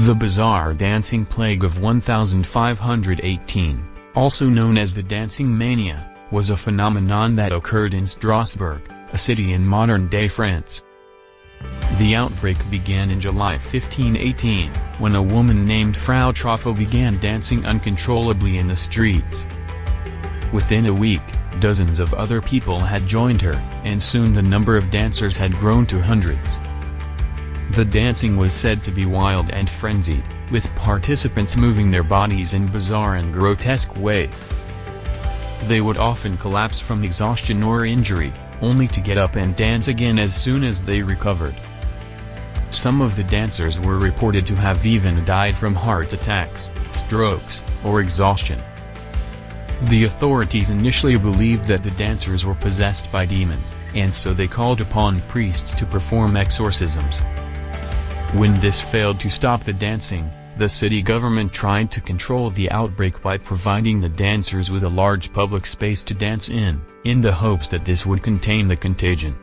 The bizarre dancing plague of 1518, also known as the dancing mania, was a phenomenon that occurred in Strasbourg, a city in modern-day France. The outbreak began in July 1518, when a woman named Frau Troffa began dancing uncontrollably in the streets. Within a week, dozens of other people had joined her, and soon the number of dancers had grown to hundreds. The dancing was said to be wild and frenzied, with participants moving their bodies in bizarre and grotesque ways. They would often collapse from exhaustion or injury, only to get up and dance again as soon as they recovered. Some of the dancers were reported to have even died from heart attacks, strokes, or exhaustion. The authorities initially believed that the dancers were possessed by demons, and so they called upon priests to perform exorcisms. When this failed to stop the dancing, the city government tried to control the outbreak by providing the dancers with a large public space to dance in the hopes that this would contain the contagion.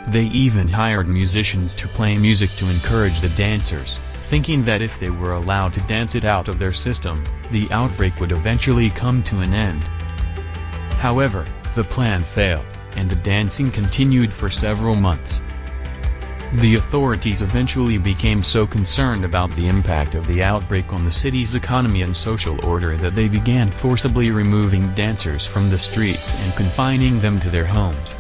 They even hired musicians to play music to encourage the dancers, thinking that if they were allowed to dance it out of their system, the outbreak would eventually come to an end. However, the plan failed, and the dancing continued for several months. The authorities eventually became so concerned about the impact of the outbreak on the city's economy and social order that they began forcibly removing dancers from the streets and confining them to their homes.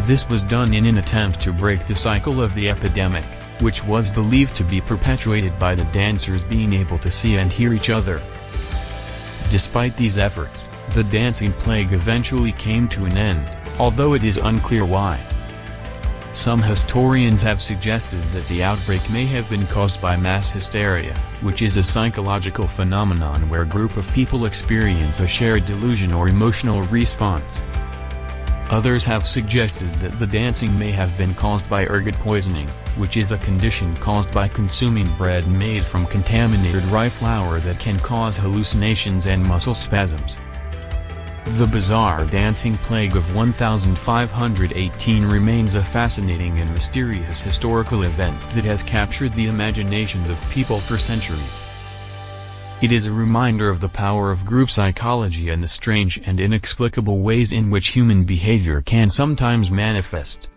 This was done in an attempt to break the cycle of the epidemic, which was believed to be perpetuated by the dancers being able to see and hear each other. Despite these efforts, the dancing plague eventually came to an end, although it is unclear why. Some historians have suggested that the outbreak may have been caused by mass hysteria, which is a psychological phenomenon where a group of people experience a shared delusion or emotional response. Others have suggested that the dancing may have been caused by ergot poisoning, which is a condition caused by consuming bread made from contaminated rye flour that can cause hallucinations and muscle spasms. The bizarre dancing plague of 1518 remains a fascinating and mysterious historical event that has captured the imaginations of people for centuries. It is a reminder of the power of group psychology and the strange and inexplicable ways in which human behavior can sometimes manifest.